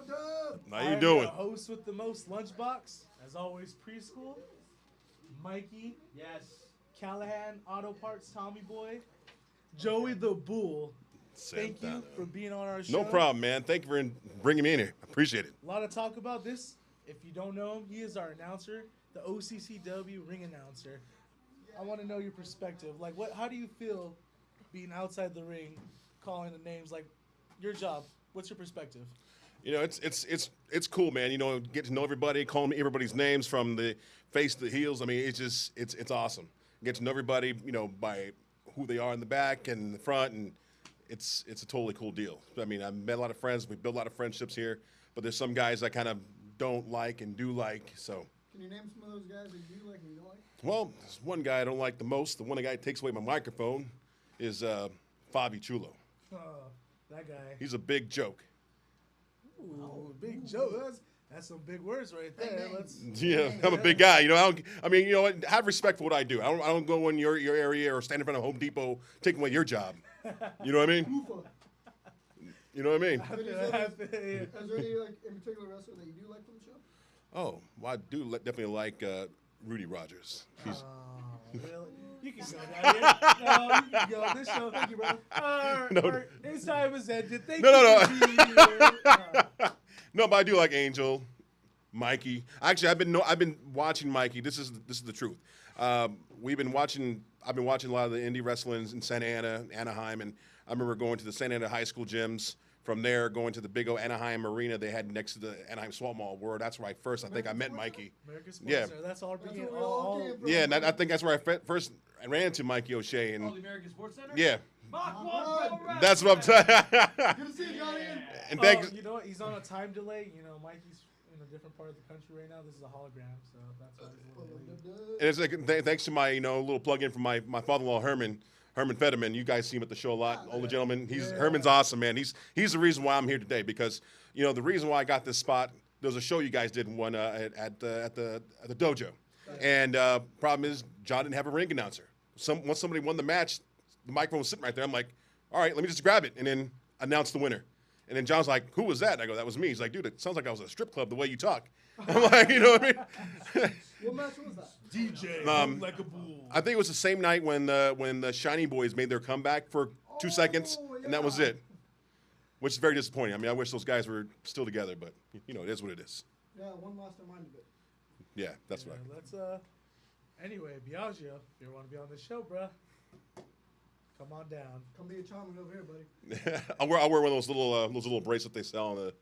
dub. How you doing? Host with the most, Lunchbox. As always, Preschool. Mikey. Yes. Callahan, Auto Parts, Tommy Boy. Joey the Bull. Thank you for being on our show. No problem, man. Thank you for bringing me in here. Appreciate it. A lot of talk about this. If you don't know him, he is our announcer, the OCCW ring announcer. I want to know your perspective. Like, how do you feel being outside the ring, calling the names? Like, your job. What's your perspective? You know, it's cool, man. You know, get to know everybody, calling everybody's names from the face to the heels. I mean, it's awesome. Get to know everybody, you know, by who they are in the back and the front, and it's a totally cool deal. I mean, I've met a lot of friends. We built a lot of friendships here, but there's some guys I kind of don't like and do like. So. Can you name some of those guys that you like and you don't like? Well, there's one guy I don't like the most. The one guy that takes away my microphone is Fabi Chulo. Oh, that guy. He's a big joke. Ooh, big joke. That's some big words right there. Yeah, I'm a big guy. You know, you know what? Have respect for what I do. I don't go in your area or stand in front of Home Depot taking away your job. You know what I mean? You know what I mean? Is there any like in particular wrestler that you do like from the show? Oh, well, I do definitely like Rudy Rogers. He's really? You can go down here. No, you can go. This show, thank you, bro. His time is ended. Thank you for being here. No, but I do like Angel, Mikey. Actually, I've been watching Mikey. This is the truth. I've been watching a lot of the indie wrestling in Santa Ana, Anaheim, and I remember going to the Santa Ana high school gyms. From there, going to the big old Anaheim arena they had next to the Anaheim Swap Mall, where that's where I think I met Mikey. American Sports Center. That's all. Yeah, and I think that's where I first ran into Mikey O'Shea. And the American Sports Center? Yeah. That's what I'm saying. Good to see you, Johnny. And thanks. You know what? He's on a time delay. You know, Mikey's in a different part of the country right now. This is a hologram, so that's why he's a little late. And it's like thanks to my little plug-in from my father-in-law Herman Fetterman. You guys see him at the show a lot. Older gentleman. Herman's awesome, man. He's the reason why I'm here today, because you know the reason why I got this spot. There was a show you guys did one at the dojo, and problem is John didn't have a ring announcer. Once somebody won the match, the microphone was sitting right there. I'm like, all right, let me just grab it and then announce the winner. And then John's like, who was that? And I go, that was me. He's like, dude, it sounds like I was at a strip club the way you talk. I'm like, you know what I mean? What match was that? DJ, like a bull. I think it was the same night when the Shiny Boys made their comeback for 2 seconds, and that was it. Which is very disappointing. I mean, I wish those guys were still together, but you know, it is what it is. Yeah, one lost their mind a bit. Yeah, that's right. Let's anyway, Biagio, if you want to be on this show, bruh, come on down. Come be a charmer over here, buddy. I'll wear one of those little bracelets they sell on the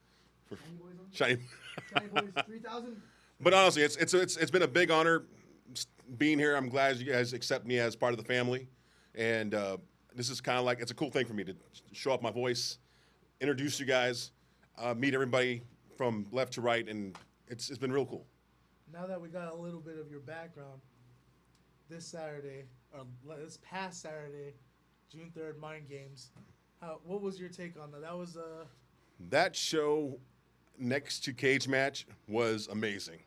Shiny Boys 3000. But honestly, it's been a big honor being here. I'm glad you guys accept me as part of the family, and this is kind of like, it's a cool thing for me to show off my voice, introduce you guys, meet everybody from left to right, and it's been real cool. Now that we got a little bit of your background, this past Saturday, June 3rd, Mind Games, what was your take on that? That was that show next to Cage Match was amazing,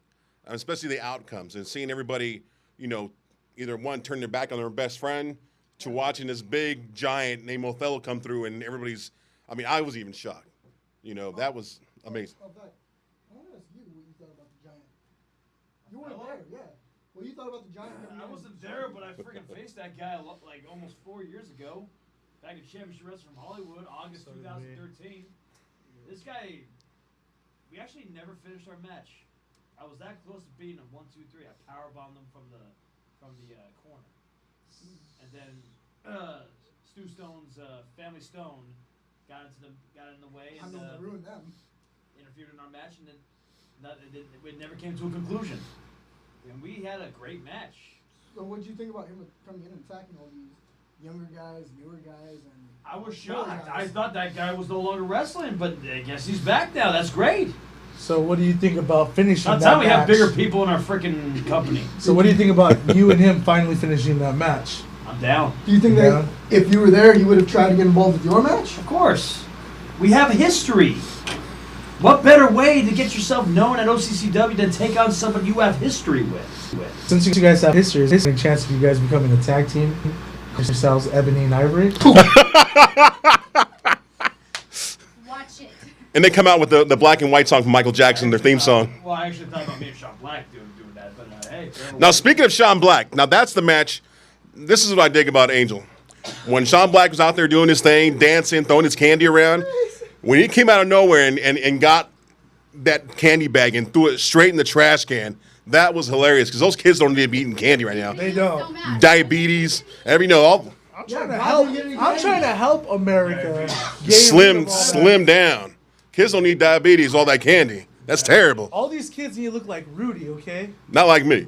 especially the outcomes and seeing everybody, you know, either one turn their back on their best friend to watching this big giant named Othello come through, and everybody's, I mean, I was even shocked. You know, that was amazing. I want to ask you what you thought about the giant. You weren't there, yeah. What you thought about the giant? I wasn't there, but I freaking faced that guy like almost 4 years ago. Back at Championship Wrestling from Hollywood, August 2013. This guy, we actually never finished our match. I was that close to beating him 1, 2, 3. I powerbombed him from the corner, and then Stu Stone's Family Stone got in the way and ruined them. Interfered in our match, and then it never came to a conclusion. And we had a great match. So what did you think about him coming in and attacking all these younger guys, newer guys, and I was shocked. I thought that guy was no longer wrestling, but I guess he's back now. That's great. So what do you think about finishing That's that how we match? have bigger people in our freaking company. So what do you think about you and him finally finishing that match? I'm down. Do you think that if you were there, you would have tried to get involved with your match? Of course. We have history. What better way to get yourself known at OCCW than take on somebody you have history with? Since you guys have history, is there any chance of you guys becoming a tag team? Yourselves, Ebony and Ivory? Watch it. And they come out with the black and white song from Michael Jackson, their theme song. Well, I actually thought about me and Sean Black doing that, but hey. Now, speaking of Sean Black, now that's the match. This is what I dig about Angel. When Sean Black was out there doing his thing, dancing, throwing his candy around, when he came out of nowhere and got that candy bag and threw it straight in the trash can, that was hilarious because those kids don't need to be eating candy right now. They don't. Diabetes, I'm trying to help America. slim down. Kids don't need diabetes, all that candy. That's terrible. All these kids need to look like Rudy, okay? Not like me.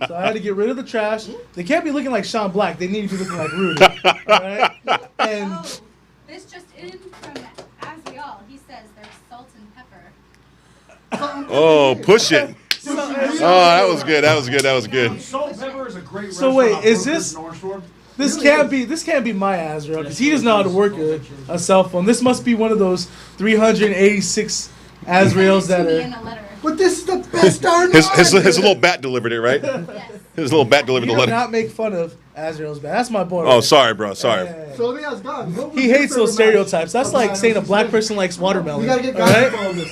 So I had to get rid of the trash. They can't be looking like Sean Black. They need to be looking like Rudy. All right? And this just in from Asriel. He says there's salt and pepper. Oh, push it. Oh, that was good. That was good. Salt and Pepper is a great So restaurant. wait, is Brooklyn, this- North Shore. this can't be my Asriel because he doesn't know how to work a cell phone. This must be one of those 386 Asriels that Send it to me are. in a letter. But this is the best darn His little bat delivered it, right? Yes. His little bat delivered You the do letter. not make fun of Asriel's bad. That's my boy. Oh, sorry, bro. Sorry. Yeah. So let me ask God. what was He your hates those favorite match stereotypes. That's of like the saying a black 1960s? person likes watermelon. We gotta get all God right? to follow this.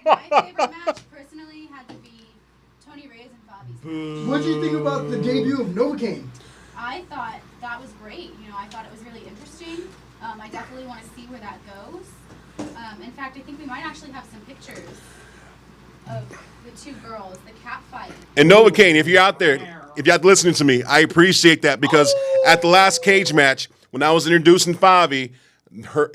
My favorite match personally had to be Tony Reyes and Bobby's. What did you think about the debut of Novocaine? I thought that was great. I thought it was really interesting. I definitely want to see where that goes. In fact, I think we might actually have some pictures of the two girls, the cat fight. And Novocaine, if you're out there, if you're listening to me, I appreciate that because at the last cage match, when I was introducing Favi,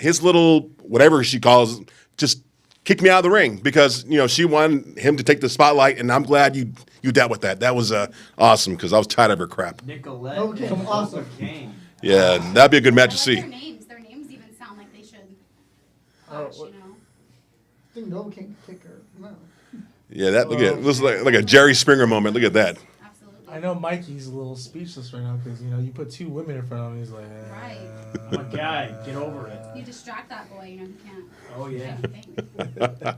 his little whatever she calls just kicked me out of the ring because she wanted him to take the spotlight, and I'm glad you dealt with that. That was awesome because I was tired of her crap. Nicolette. Okay, and awesome. Kane. Yeah, that'd be a good match to I see. like their names. Their names even sound like they should clash, I think Novocaine can kick her. No. Yeah, that look at this is like a Jerry Springer moment. Look at that. Absolutely. I know Mikey's a little speechless right now because you put two women in front of him. He's like, Right. My guy, get over it. You distract that boy, he can't Oh do yeah. anything.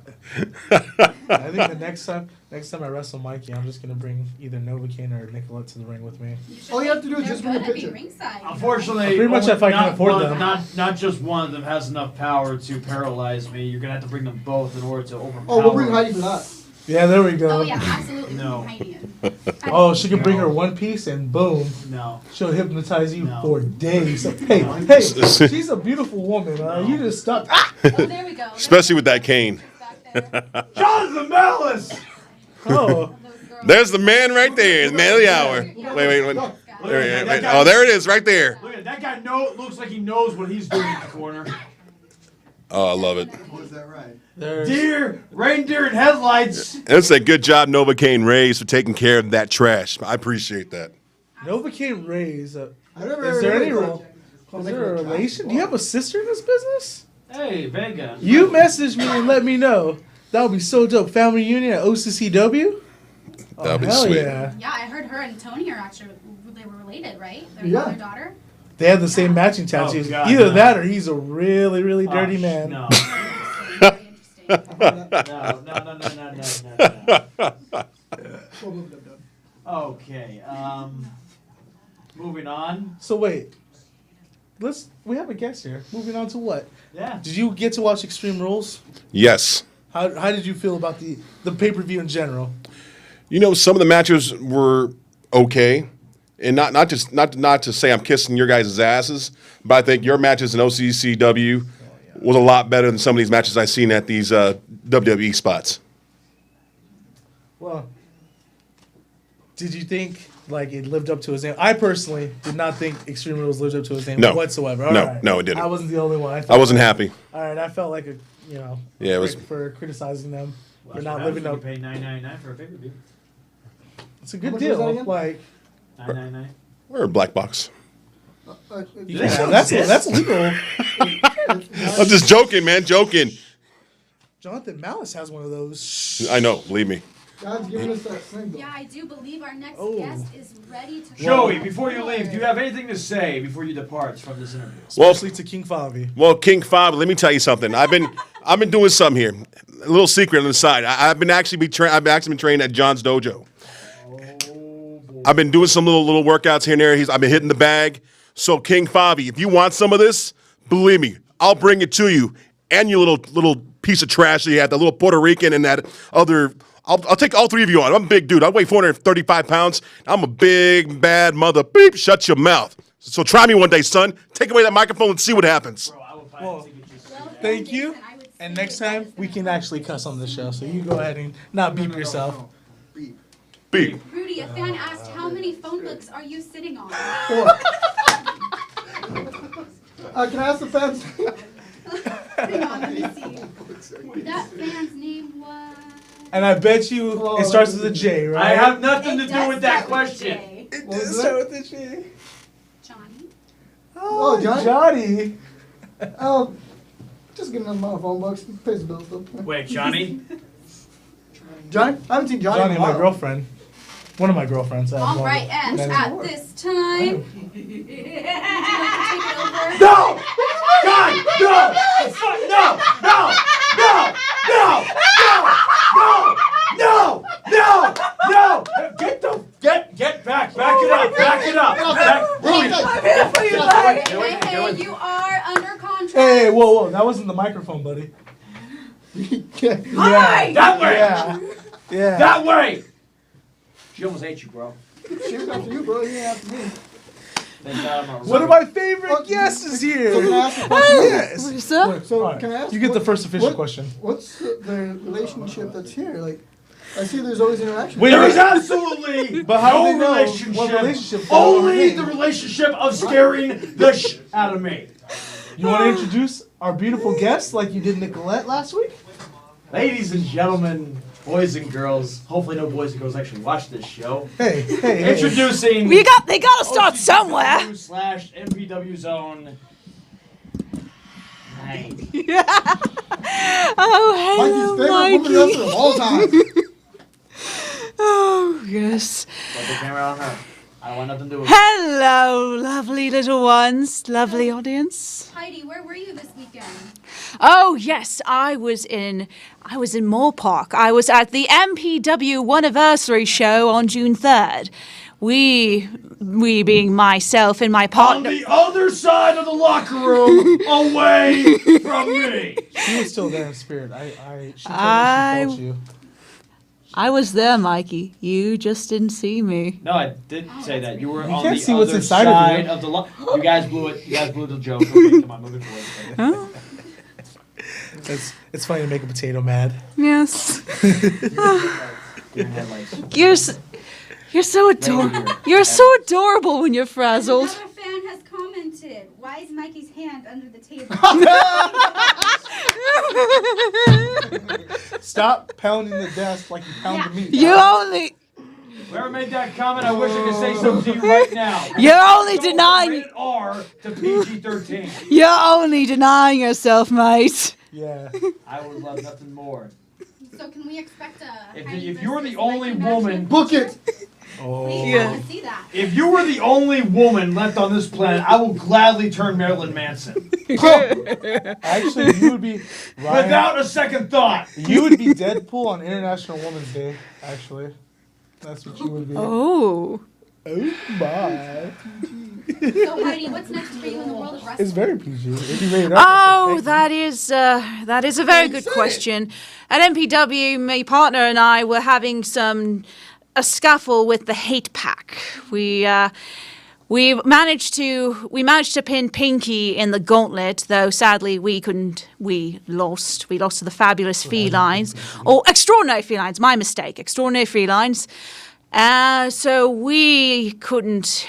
I think the next time I wrestle Mikey, I'm just gonna bring either Novocaine or Nicolette to the ring with me. All you have to do is They're just bring a gonna be picture. ringside, Unfortunately, Pretty much only- if I can not afford one- them. Not just one of them has enough power to paralyze me. You're gonna have to bring them both in order to overpower. Oh, we'll bring Heidi for that. Yeah, there we go. Oh yeah, absolutely. No. Heidi in. Oh, she can bring her one piece and boom, No. she'll hypnonize you No. for days. Hey, No. hey, she's a beautiful woman. You just stop. Ah! Oh, there we go. Especially with that cane. Back there. Jonathan Malice. Oh, Those girls. There's the man right there, the man of the hour. Wait. Oh, there it is, right there. Look at that guy. Looks like he knows what he's doing in the corner. Oh, I love it. Was that right? there's. Deer, reindeer, and headlights. It's a good job, Novocaine Reyes, for taking care of that trash. I appreciate that. Novocaine Reyes. I never Is there heard any of is there a relation? Do you have a sister in this business? Hey, Vega. You messaged me and let me know. That would be so dope. Family reunion at OCCW. Oh, That'd be hell sweet. yeah. Yeah, I heard her and Tony are actually they were related, right? Their Yeah. mother daughter. They have the same matching tattoos. God, Either no. that or he's a really, really dirty man. No. Very interesting. No. Okay. Moving on. So wait, we have a guest here. Moving on to what? Yeah. Did you get to watch Extreme Rules? Yes. How did you feel about the pay-per-view in general? Some of the matches were okay. And not to say I'm kissing your guys' asses, but I think your matches in OCCW was a lot better than some of these matches I've seen at these WWE spots. Well, did you think like it lived up to his name? I personally did not think Extreme Rules lived up to his name No. whatsoever. No, All right. no, it didn't. I wasn't the only one. I wasn't happy. All right, I felt like Yeah, it was. for criticizing them for Well, not that's living what up. you pay $9.99 for a pay-per-view. It's a good How much was that deal. again? Like, $9.99. We're a black box. yeah, that's legal. I'm just joking, man. Joking. Jonathan Malice has one of those. I know. Believe me. God's giving us that sling. Yeah, I do believe our next Oh. guest is ready to. Joey, come before you leave, do you have anything to say before you depart from this interview? Well, Especially to King Favi. Well, King Five, let me tell you something. I've been doing something here. A little secret on the side. I've actually been trained at John's dojo. I've been doing some little workouts here and there. I've been hitting the bag. So King Favi, if you want some of this, believe me, I'll bring it to you and your little piece of trash that you had, the little Puerto Rican and that other. I'll take all three of you on. I'm a big dude. I weigh 435 pounds. I'm a big, bad mother. Beep, shut your mouth. So try me one day, son. Take away that microphone and see what happens. Bro, I will buy Whoa. a ticket just to see that. Thank you. And next time, we can actually cuss on the show. So you go ahead and not beep yourself. Beep. Beep. Rudy, a fan asked, how many phone books are you sitting on? Can I ask the fans? Hang on, let me see. That fan's name was... And I bet you it starts with a J, right? I have nothing to It do does with that start with question. J. It What was does that? start with a J. Johnny. Oh, Johnny? Johnny. Oh, just getting my phone books. Pays the bills though. Wait, Johnny? Johnny? I haven't seen Johnny. Johnny, in a my while. girlfriend. One of my girlfriends. I have All one. right, and That is at more. this time... Would you like to take it over? No! God! No! Fuck! No! No! No! No! No! No! No! No! Get back! Back it up! Back it up! Back, Rudy. Hey, you are under contract. Hey, whoa. That wasn't the microphone, buddy. Yeah. Yeah. That way! Yeah. Yeah. That way! She almost ate you, bro. She was after you, bro. You ain't after me. Thank God I'm a One of my favorite guests is So can I here. ask a question? Yes. So All right. can I ask? You get the first official what- question. What's the relationship that's here? Like, I see there's always interaction. Wait, There is absolutely But how do they no know relationship. what relationship? Only the relationship of scaring the out of me. You want to introduce our beautiful guest like you did Nicolette last week? Ladies and gentlemen, boys and girls, hopefully no boys and girls actually watch this show. Hey. Introducing They gotta start somewhere. / MPW Zone. Night. Oh, Mikey's hello, favorite woman wrestler of Mikey. all time. Oh, yes. Put the camera on her. I don't want nothing to do with it. Hello, lovely little ones, lovely audience. Heidi, where were you this weekend? Oh, yes, I was in Moore Park. I was at the MPW One-Anniversary show on June 3rd. We being myself and my On partner. the other side of the locker room, away from me. She was still there in spirit. She told I- me she felt you. I was there, Mikey. You just didn't see me. No, I did say that. You were on can't the see what's other inside of side you. of the locker. You guys blew it. You guys blew the joke. Okay, come on, moving forward. Huh? It's funny to make a potato mad. Yes. Your headlights. You're so adorable. You're so adorable when you're frazzled. Another fan has commented, why is Mikey's hand under the table? Stop pounding the desk like you pound the meat. You only. Whoever made that comment, I wish I could say something to you right now. You're only Go denying. rated R to PG-13. You're only denying yourself, mate. Yeah. I would love nothing more. So can we expect a If, Heidi if you were the versus only Mikey match? woman, Book it. Oh. Please, Yeah. I want to see that. if you were the only woman left on this planet, I will gladly turn Marilyn Manson Actually, you would be Ryan, without a second thought. You would be Deadpool on International Women's Day. Actually, that's what you would be. Oh. Oh my! So Heidi, what's next for you in the world of wrestling? It's very PG. It'd be rated R. Oh, that is a very good question. At MPW, my partner and I were having a scuffle with the hate pack. We managed to pin Pinky in the gauntlet, though sadly we lost. We lost to the fabulous felines. Or extraordinary felines, my mistake. Extraordinary felines. So we couldn't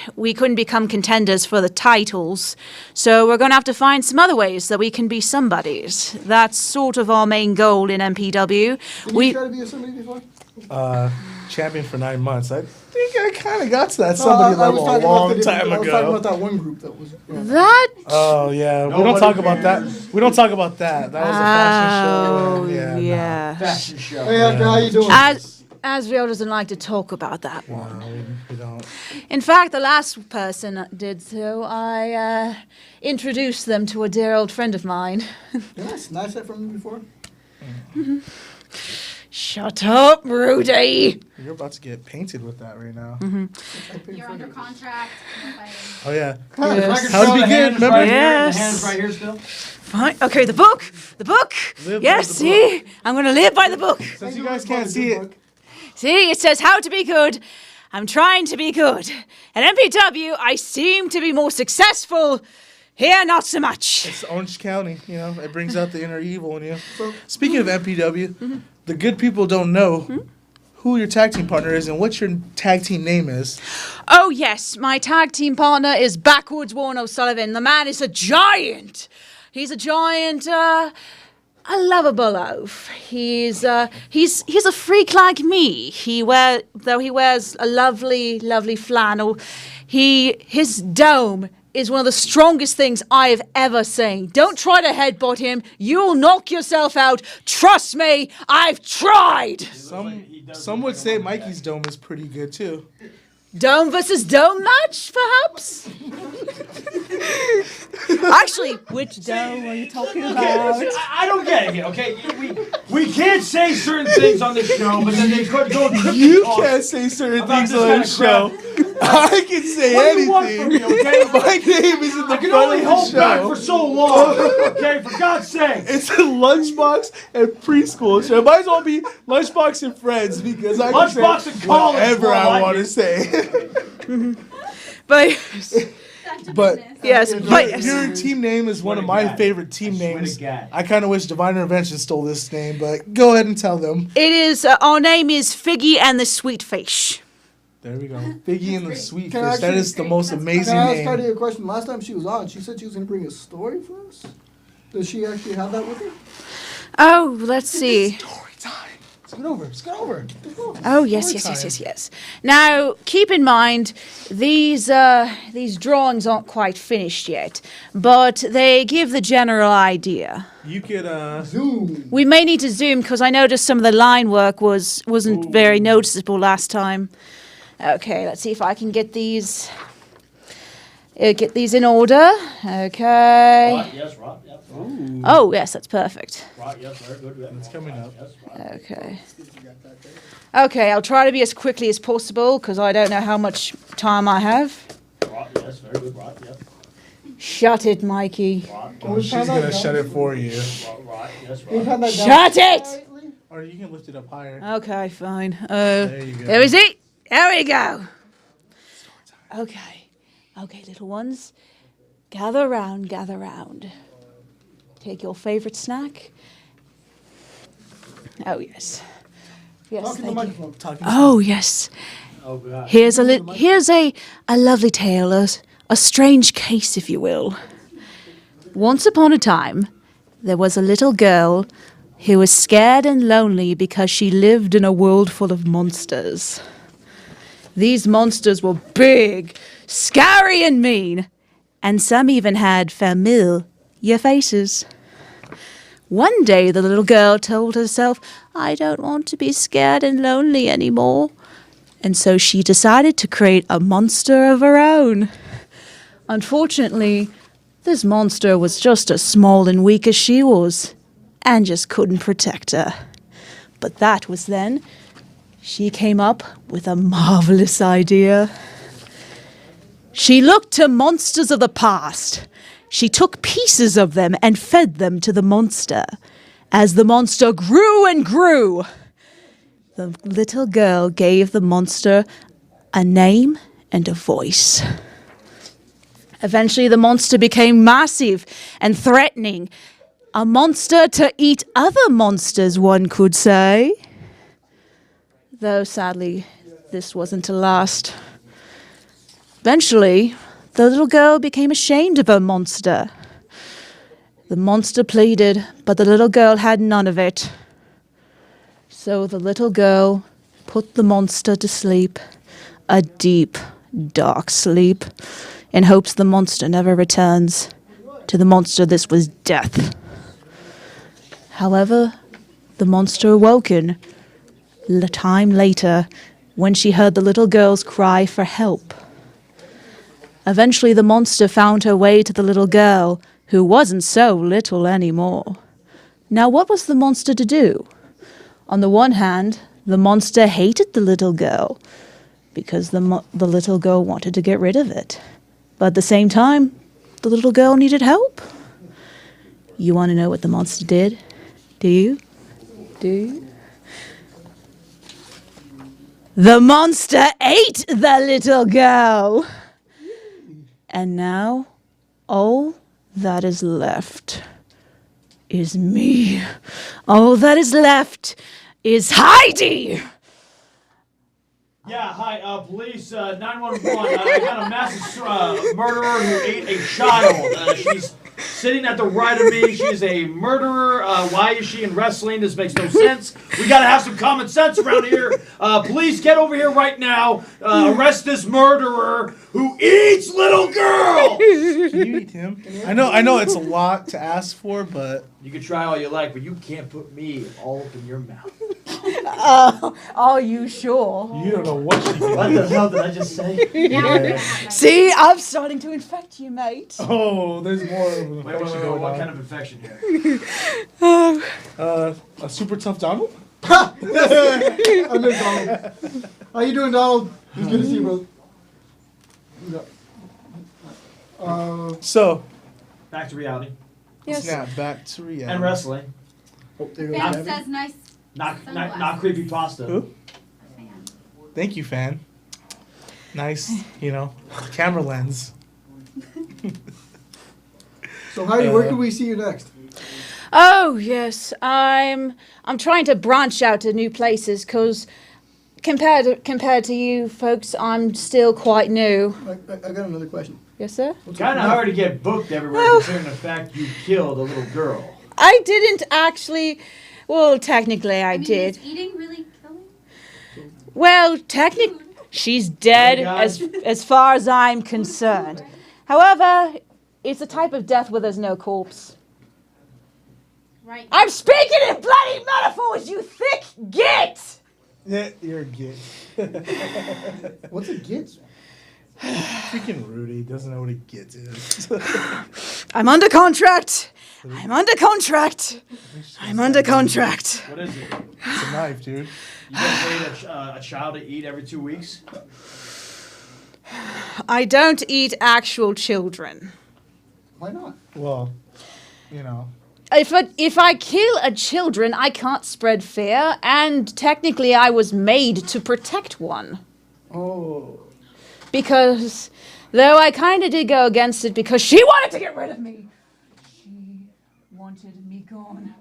become contenders for the titles. So we're going to have to find some other ways that we can be somebodies. That's sort of our main goal in MPW. Did you try to be a somebody before? Champion for 9 months. I think I kind of got to that somebody level a long time I was talking ago. about that one group that was. Yeah. That Oh yeah, we don't Nobody talk about that. cares. We don't talk about that. That was a fashion show. And yeah. yeah. Fashion show. Hey, After, how you doing? Asriel doesn't like to talk about that No, one. we don't. In fact, the last person did so. I introduced them to a dear old friend of mine. Yeah, nice that from you before. Shut up, Rudy. You're about to get painted with that right now. You're under contract. No fighting. Oh yeah. Yes. How to Show be the good, hands remember? right here, Yes. the hands right here still. Fine. Okay, the book. The book. Live by Yes, the see? I'm going to live by the book. Since you guys can't see it, See, it says how to be good. I'm trying to be good. At MPW, I seem to be more successful. Here, not so much. it's Orange County. You know, it brings out the inner evil in you. Speaking of MPW, the good people don't know who your tag team partner is and what your tag team name is. Oh, yes, my tag team partner is Backwards Warren O'Sullivan. The man is a giant. He's a giant, a lovable oaf. He's a freak like me. Though he wears a lovely, lovely flannel, his dome is one of the strongest things I have ever seen. Don't try to headbutt him. You'll knock yourself out. Trust me, I've tried. Some would say Mikey's dome is pretty good too. Dome versus dome match, perhaps? Actually, which dome are you talking about? Listen, I don't get it here, okay? We can't say certain things on this show, but then they could go cryptic You talk can't say certain about things this on kind the of show. I can say What do you want anything. from me, okay? My name is in the I can front only of the hold back show. for so long, okay? For God's sake. It's a Lunchbox and Preschool show. It might as well be Lunchbox and Friends because I can Lunchbox say and college, whatever more I like want to it. say. But Back to But- business. yes, but Your team name is one of Swear to my God. favorite team I swear to names. God. I kind of wish Divine Intervention stole this name, but go ahead and tell them. it is. Our name is Figgy and the Sweet Fish. There we go. Biggie and the Sweet Can I Fish. That actually- is the most That's amazing Can I ask name. Heidi a question? Last time she was on, she said she was going to bring a story for us. Does she actually have that with her? Oh, let's see. Story time. Scoot over. Scoot over. Oh, yes, yes, yes, yes, yes. Now, keep in mind, these drawings aren't quite finished yet, but they give the general idea. You could, Zoom. We may need to zoom because I noticed some of the line work wasn't very noticeable last time. Okay, let's see if I can get these in order. Okay. Right, yes, right, yes, right. Oh, yes, that's perfect. Right, yes, very good. Yeah, It's coming up. Yes, right. Okay. Okay, I'll try to be as quickly as possible because I don't know how much time I have. Right, yes, very good. Right, yes, Shut it, Mikey. right, She's going to shut it for you. right, yes, We've right. had that Shut it! lately? Or you can lift it up higher. Okay, fine. There you go. There is it. There we go. Okay. Okay, little ones. Gather round, gather round. Take your favorite snack. Oh, yes. Yes, Talk in the thank you. microphone. Oh, yes. Oh, God. Here's a lovely tale, a strange case, if you will. Once upon a time, there was a little girl who was scared and lonely because she lived in a world full of monsters. These monsters were big, scary, and mean, and some even had familiar faces. One day, the little girl told herself, "I don't want to be scared and lonely anymore." And so she decided to create a monster of her own. Unfortunately, this monster was just as small and weak as she was, and just couldn't protect her. But that was then. She came up with a marvelous idea. She looked to monsters of the past. She took pieces of them and fed them to the monster. As the monster grew and grew, the little girl gave the monster a name and a voice. Eventually, the monster became massive and threatening. A monster to eat other monsters, one could say. Though, sadly, this wasn't to last. Eventually, the little girl became ashamed of her monster. The monster pleaded, but the little girl had none of it. So the little girl put the monster to sleep, a deep, dark sleep, in hopes the monster never returns. To the monster, this was death. However, the monster awoken a time later when she heard the little girl's cry for help. Eventually, the monster found her way to the little girl, who wasn't so little anymore. Now, what was the monster to do? On the one hand, the monster hated the little girl because the little girl wanted to get rid of it. But at the same time, the little girl needed help. You want to know what the monster did? Do you? Do you? The monster ate the little girl. And now, all that is left is me. All that is left is Heidi. Yeah, hi, police, 911. I got a massive murderer who ate a child. She's sitting at the right of me. She's a murderer. Why is she in wrestling? This makes no sense. We gotta have some common sense around here. Police, get over here right now. Arrest this murderer who eats little girls. Can you eat him? I know it's a lot to ask for, but You can try all you like, but you can't put me all up in your mouth. Are you sure? you don't know what she did. What the hell did I just say? Yeah. See, I'm starting to infect you, mate. Oh, there's more of an Wait, infection going what on. kind of infection here? A super tough Donald? I miss Donald. How you doing, Donald? It's good to see you, bro. So, Back to reality. Yes. snap back to reality. And wrestling. Oh, there you go. Fan Debbie. says nice. Not creepy pasta. Who? Fan. Thank you, fan. Nice, camera lens. So Heidi, where can we see you next? Oh yes, I'm trying to branch out to new places because compared to you folks, I'm still quite new. I got another question. Yes, sir. It's kind of hard to get booked everywhere considering the fact you killed a little girl. I didn't actually. Well, technically, I mean, did. Is eating really killing? Well, technically, she's dead Oh, God. as far as I'm concerned. However, it's a type of death where there's no corpse. Right. I'm speaking in bloody metaphors, you thick git! Yeah, you're a git. What's a git? Freaking Rudy doesn't know what a git is. I'm under contract. I'm under contract. I'm under contract. What is it? It's a knife, dude. You get paid a child to eat every 2 weeks? I don't eat actual children. Why not? Well, If I kill a children, I can't spread fear, and technically I was made to protect one. Oh. Because, though I kind of did go against it because she wanted to get rid of me. She wanted me gone.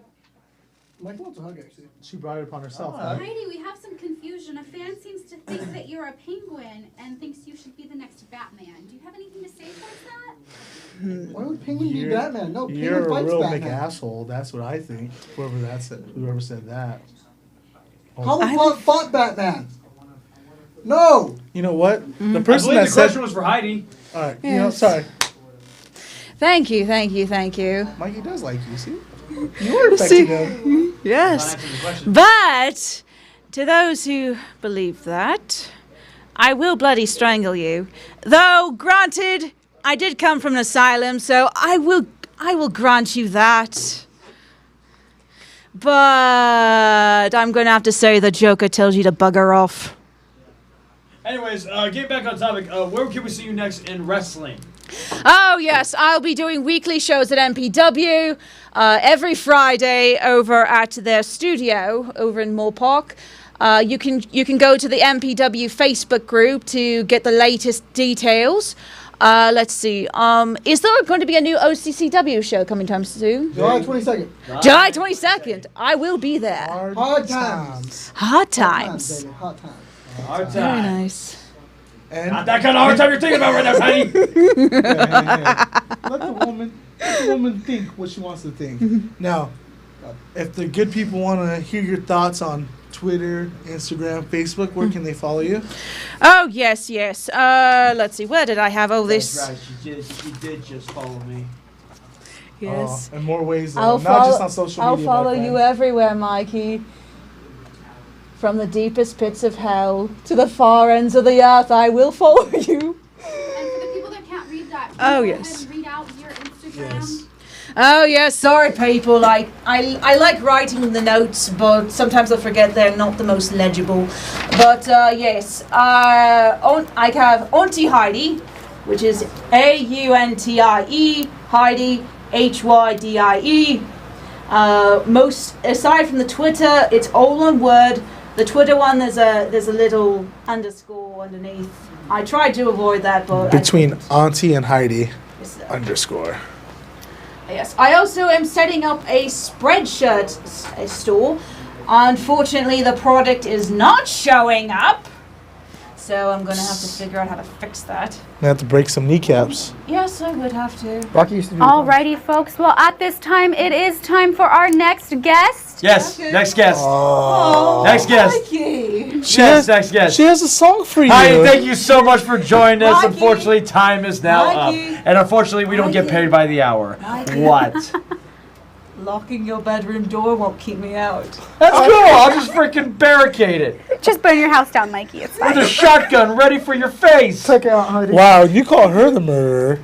Mike wants a hug, actually. she brought it upon herself. Oh, huh? Heidi, we have some confusion. A fan seems to think that you're a penguin and thinks you should be the next Batman. Do you have anything to say towards that? Why would Penguin be You're- Batman? No, Penguin You're a fights real Batman. McAsshole. That's what I think. Whoever said that. How fought Batman? No! You know what? The I person believe that the said. question was for Heidi. All right. Yes. Sorry. Thank you, thank you, thank you. Mikey does like you. See, you were affecting him. Not Yes. answering the question. But to those who believe that, I will bloody strangle you. Though, granted, I did come from an asylum, so I will grant you that. But I'm going to have to say the Joker tells you to bugger off. Anyways, getting back on topic, where can we see you next in wrestling? Oh, yes, I'll be doing weekly shows at MPW every Friday over at their studio over in Moore Park. You can go to the MPW Facebook group to get the latest details. Let's see. Is there going to be a new OCCW show coming time soon? July 22nd. July 22nd. I will be there. Hard times. Hard times. Baby. Hard times. Hard Very time. nice. And Not that kind of hard time you're thinking about right now, Heidi. Let the woman think what she wants to think. Now, if the good people want to hear your thoughts on Twitter, Instagram, Facebook, where can they follow you? Oh, yes, yes. Let's see. Where did I have all this? That's right. She did just follow me. Yes. In more ways, though. I'll Not just on social I'll media. my follow friend. you everywhere, Mikey. From the deepest pits of hell to the far ends of the earth, I will follow you. And for the people that can't read that, can Oh, you go yes. ahead and read out your Instagram? Yes. Oh yeah, sorry people. I like writing the notes, but sometimes I forget they're not the most legible. But yes, I have Auntie Heidi, which is AUNTIE, Heidi, HYDIE. Most aside from the Twitter, it's all one word. The Twitter one, there's a little underscore underneath. I tried to avoid that, but Between Auntie and Heidi, Yes, underscore. Yes, I also am setting up a Spreadshirt store. Unfortunately, the product is not showing up, so I'm gonna have to figure out how to fix that. I have to break some kneecaps. Yes, I would have to. Rocky used to do Alrighty, folks. Well, at this time, it is time for our next guest. Yes, Okay. next guest. Oh. Next guest. Mikey. Yes, next guest. She has a song for you. Hi, thank you so much for joining us. Mikey. Unfortunately, time is now up. Mikey. And unfortunately, we don't get Mikey. paid by the hour. Mikey. What? Locking your bedroom door won't keep me out. That's cool. I'll just freaking barricade it Just burn your house down, Mikey. It's with fine. a shotgun ready for your face. Check out Heidi. Wow, you call her the murderer.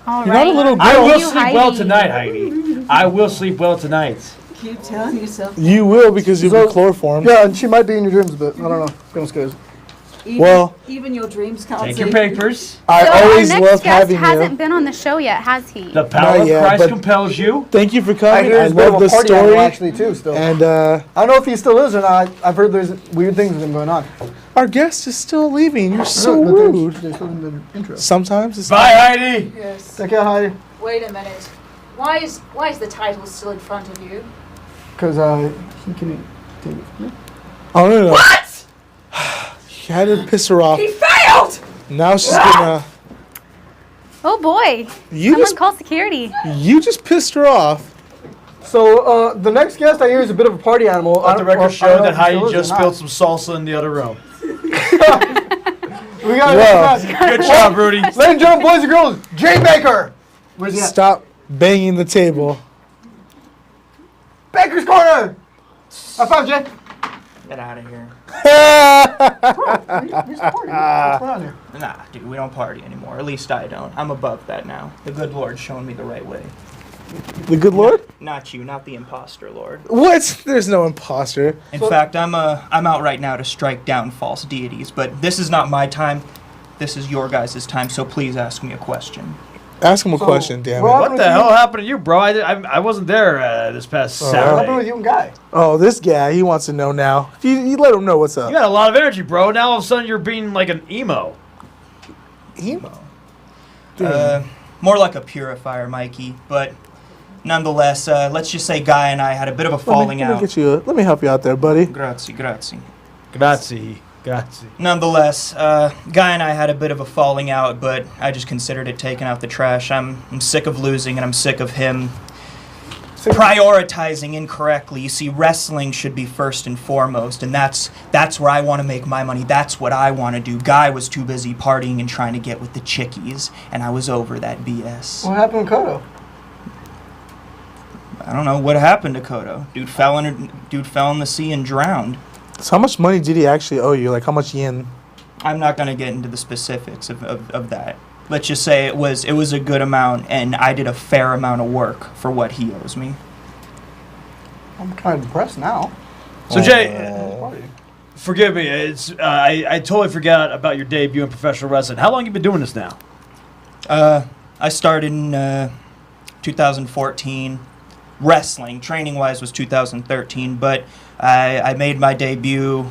All You're not a right. little I girl. will You, sleep well Heidi. tonight, Heidi. I will sleep well tonight. Keep telling yourself. You will because you'll So- be chloroformed. Yeah, and she might be in your dreams a bit. I don't know. Feeling scared. Even your dreams can't Take see. your papers. I So our always next love guest having hasn't you. been on the show yet, has he? The power Not of yet, Christ but- compels you. Thank you for I coming. hear I he's a bit love of the a party animal, story. actually, too, still. And I don't know if he still is or not. I've heard there's weird things with him going on. our guest is still leaving. You're so No, but they're- rude. They're still in the intro. Sometimes it's Bye, Heidi. Yes. Check out Heidi. Wait a minute. Why is the title still in front of you? Because he can take it from me. Oh no, no. What? You had to piss her off. He failed! Now she's gonna. Oh boy. You Someone just call security. pissed her off. So the next guest I hear is a bit of a party animal. Let the record I show don't know that if he Heidi still is or just not. spilled some salsa in the other room. We got Well. Good job, Rudy. Ladies and gentlemen, boys and girls, Jay Baker. Where's he at? Stop banging the table. Baker's Corner. I found Jay. Get out of here. He's a party. What's going on here? Nah, dude, we don't party anymore. At least I don't. I'm above that now. The good Lord's showing me the right way. The good Lord? Not you, not the imposter Lord. What? There's no imposter. In fact, I'm out right now to strike down false deities, but this is not my time. This is your guys' time, so please ask me a question. Ask him a So, question, damn what it. happened What the hell happened to you, bro? I wasn't there this past What happened with Saturday. you and Guy? Oh, this guy, he wants to know now. You let him know what's up. You had a lot of energy, bro. Now all of a sudden you're being like an emo. Emo. More like a purifier, Mikey, but nonetheless, let's just say Guy and I had a bit of a falling let me out. let me help you out there, buddy. Grazie, grazie. Grazie. Grazie. Nonetheless, Guy and I had a bit of a falling out, but I just considered it taking out the trash. I'm sick of losing, and I'm sick of him prioritizing incorrectly. You see, wrestling should be first and foremost, and that's where I want to make my money. That's what I want to do. Guy was too busy partying and trying to get with the chickies, and I was over that BS. What happened with Kodo? I don't know what happened to Kodo. Dude fell in the sea and drowned. So how much money did he actually owe you? Like how much yen? I'm not going to get into the specifics of that. Let's just say it was a good amount, and I did a fair amount of work for what he owes me. I'm kind of depressed now. So Jay, Party. forgive me. It's I totally forgot about your debut in professional wrestling. How long you been doing this now? I started in 2014. Wrestling, training-wise, was 2013, but I made my debut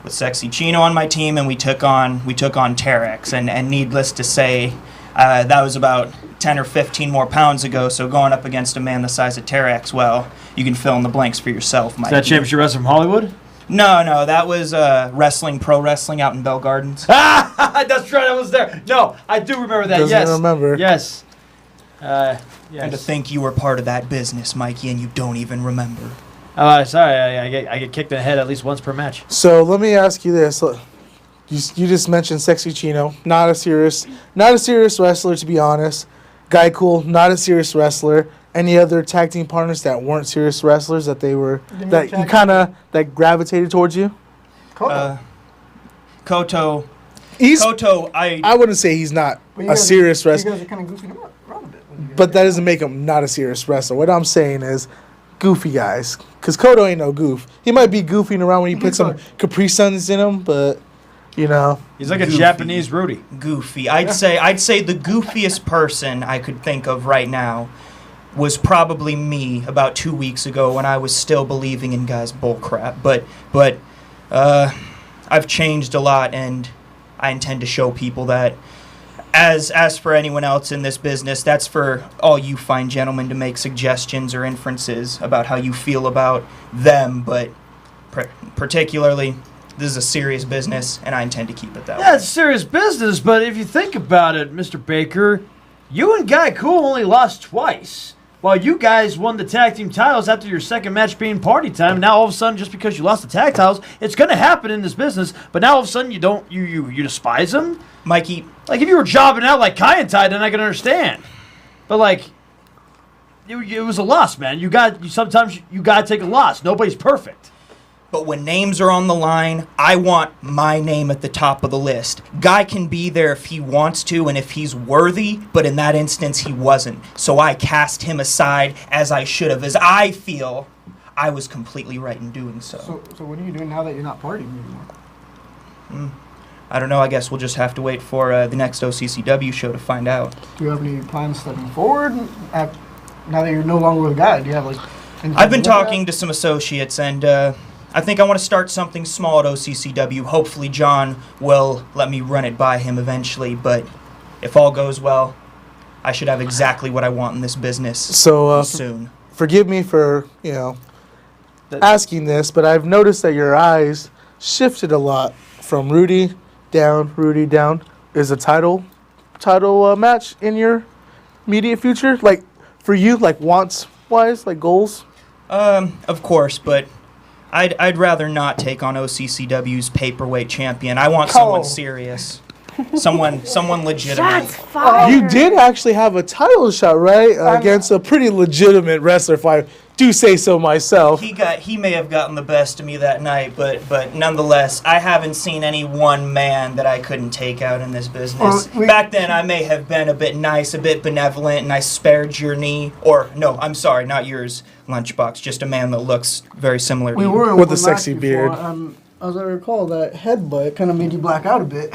with Sexy Chino on my team, and we took on Terex, and needless to say, that was about 10 or 15 more pounds ago. So going up against a man the size of Terex, well, you can fill in the blanks for yourself, Is Mike. that championship wrestling from Hollywood? No, that was pro wrestling out in Bell Gardens. That's right. I was there. No, I do remember that. Doesn't yes. remember. Yes. Yes. And to think you were part of that business, Mikey, and you don't even remember. Sorry, I get kicked in the head at least once per match. So let me ask you this. You just mentioned Sexy Chino, not a serious wrestler, to be honest. Guy Cool, not a serious wrestler. Any other tag team partners that weren't serious wrestlers that that gravitated towards you? Kodo. He's Koto, I wouldn't say he's not But you a guys- serious You wrestler. guys are kind of goofing him around a bit. But that doesn't make him not a serious wrestler. What I'm saying is goofy guys. Because Kodo ain't no goof. He might be goofing around when he puts some Capri Suns in him, but, you know. He's like a Goofy. Japanese Rudy. Goofy. I'd say the goofiest person I could think of right now was probably me about 2 weeks ago when I was still believing in guys' bullcrap. But I've changed a lot, and I intend to show people that. As for anyone else in this business, that's for all you fine gentlemen to make suggestions or inferences about how you feel about them. But particularly, this is a serious business, and I intend to keep it that way. Yeah, it's serious business, but if you think about it, Mr. Baker, you and Guy Cool only lost twice. While you guys won the tag team titles after your second match being party time, now all of a sudden, just because you lost the tag titles, it's going to happen in this business, but now all of a sudden you despise them? Mikey, like if you were jobbing out like Kai and Ty, then I can understand. But like, it was a loss, man. Sometimes you got to take a loss. Nobody's perfect. but when names are on the line, I want my name at the top of the list. Guy can be there if he wants to and if he's worthy, but in that instance, he wasn't. So I cast him aside as I should have, as I feel I was completely right in doing so. So what are you doing now that you're not partying anymore? I don't know. I guess we'll just have to wait for the next OCCW show to find out. Do you have any plans stepping forward? Now that you're no longer with Guy, do you have like... I've been talking to some associates, and I think I want to start something small at OCCW. Hopefully John will let me run it by him eventually, but if all goes well, I should have exactly what I want in this business soon. Forgive me for, asking this, but I've noticed that your eyes shifted a lot from Rudy down. Is a title match in your immediate future? Like, for you, like wants-wise, like goals? Of course, but I'd rather not take on OCCW's paperweight champion. I want someone serious. Someone legitimate. Shots fired. You did actually have a title shot, right? Against a pretty legitimate wrestler, if I do say so myself. He may have gotten the best of me that night, but nonetheless, I haven't seen any one man that I couldn't take out in this business. Back then, I may have been a bit nice, a bit benevolent, and I spared your knee. Or, no, I'm sorry, not yours, Lunchbox. Just a man that looks very similar to you. With a sexy beard. As I recall, that headbutt kind of made you black out a bit.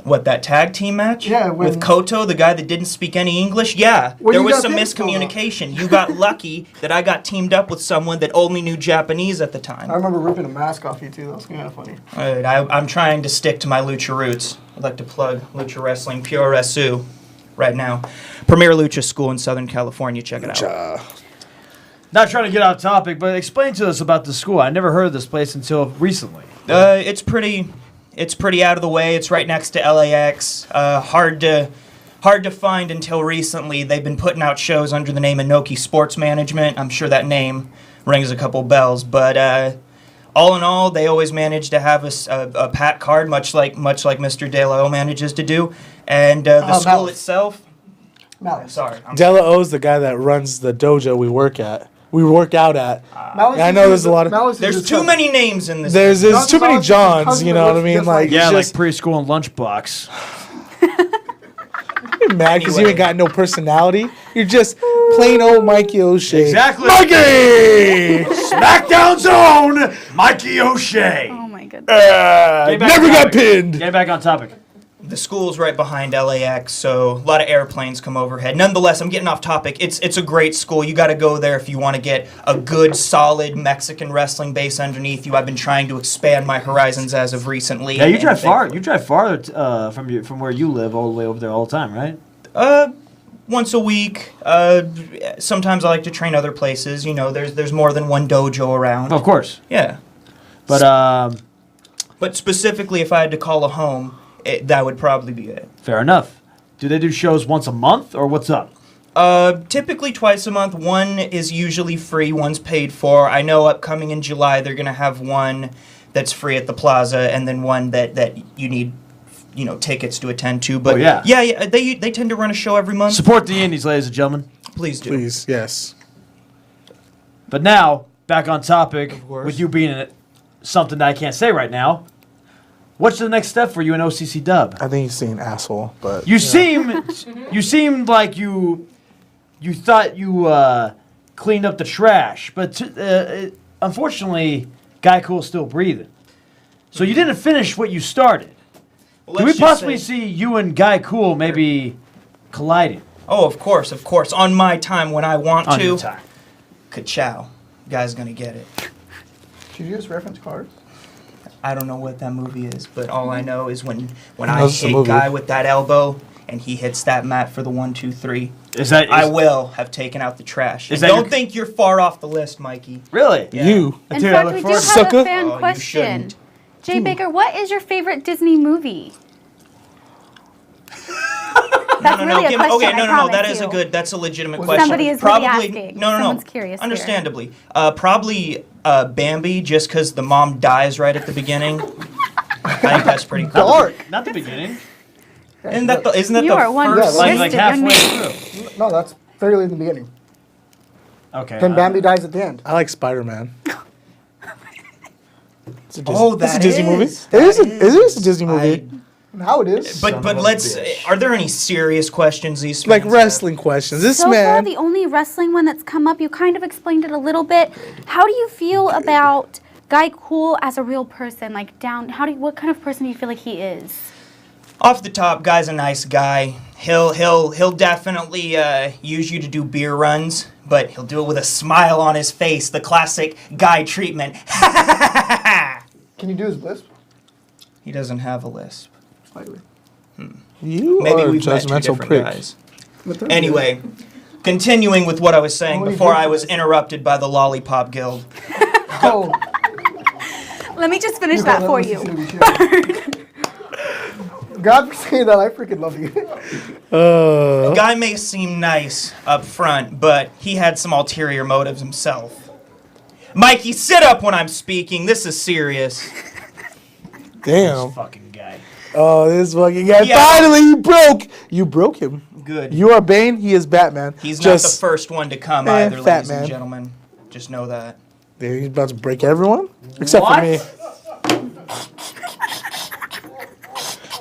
What, that tag team match? Yeah. With Koto, the guy that didn't speak any English? Yeah, there was some miscommunication. You got lucky that I got teamed up with someone that only knew Japanese at the time. I remember ripping a mask off you, too. That was kind of funny. All right, I'm trying to stick to my lucha roots. I'd like to plug Lucha Wrestling Pure Resu right now. Premier Lucha School in Southern California. Check it out. Not trying to get off topic, but explain to us about the school. I never heard of this place until recently. It's pretty out of the way. It's right next to LAX. Hard to find until recently. They've been putting out shows under the name Inoki Sports Management. I'm sure that name rings a couple bells, but all in all, they always manage to have a pat card, much like Mr. De La O manages to do. And the school itself. Malice. I'm sorry. De La O's the guy that runs the dojo we work out at. I know there's a lot of... There's too many names in this. There's too many Johns, you know what I mean? Like Preschool and Lunchbox. You're mad because you ain't got no personality. You're just plain old Mikey O'Shea. Exactly. Mikey! SmackDown Zone, Mikey O'Shea. Oh my goodness. Never got pinned. Get back on topic. The school's right behind LAX, so a lot of airplanes come overhead. Nonetheless, I'm getting off topic. It's a great school. You got to go there if you want to get a good, solid Mexican wrestling base underneath you. I've been trying to expand my horizons as of recently. Yeah, you drive far. You drive farther from where you live all the way over there all the time, right? Once a week. Sometimes I like to train other places. You know, there's more than one dojo around. Of course. Yeah. But specifically, if I had to call a home, that would probably be it. Fair enough. Do they do shows once a month, or what's up? Typically twice a month. One is usually free, one's paid for. I know upcoming in July they're going to have one that's free at the plaza, and then one that you need, tickets to attend to. But yeah, they tend to run a show every month. Support the indies, ladies and gentlemen. Please do. Please, yes. But now, back on topic, with you being something that I can't say right now. What's the next step for you in OCC Dub? I think he's saying asshole, but You seemed like you thought you cleaned up the trash, but unfortunately, Guy Cool's still breathing. So you didn't finish what you started. Well, Can we let's just possibly say- see you and Guy Cool maybe colliding? Oh, of course. On my time when I want On to. your time. Ka-chow. Guy's gonna get it. Did you just reference Cars? I don't know what that movie is, but all I know is when I That's the hit movie. Guy with that elbow and he hits that mat for the 1, 2, 3. I Is will have taken out the trash. Is And that don't your- think you're far off the list, Mikey. really? Yeah. You. In Dude, I fact, look we do forward have to Sucker. a fan Oh, you question. shouldn't. Jay Baker, what is your favorite Disney movie? That's really a question. Okay, I no. promise That is you. that's a legitimate Was question. Somebody is probably really asking. no. Someone's curious here. Understandably, probably Bambi, just because the mom dies right at the beginning. I think that's pretty cool. Dark. Not the beginning. Isn't that the You are one first? twisted Like young halfway man. through. No, that's fairly in the beginning. Okay. Then Bambi dies at the end. I like Spider-Man. It's a Disney, Oh, it's a that Disney movie. is. It is a Disney movie. Now it is. But let's. Are there any serious questions these Like fans wrestling questions. This So far, man. the only wrestling one that's come up, you kind of explained it a little bit. How do you feel about Guy Cool as a real person? Like what kind of person do you feel like he is? have? Off the top, Guy's a nice guy. He'll definitely use you to do beer runs, but he'll do it with a smile on his face. The classic Guy treatment. Can you do his lisp? He doesn't have a lisp. Slightly. You Maybe are a we've met two judgmental different prick. guys. Anyway, continuing with what I was saying Only before I different was guys. interrupted by the Lollipop Guild. Oh, Let me just finish you that know, for that you. was the God for saying that. I freaking love you. Guy may seem nice up front, but he had some ulterior motives himself. Mikey, sit up when I'm speaking. This is serious. Damn. Fucking guy. Oh, this fucking guy. Yeah. Finally, you broke him. Good. You are Bane. He is Batman. He's Just, not the first one to come Eh, either, fat ladies man. and gentlemen. Just know that. Dude, he's about to break everyone except What? for me.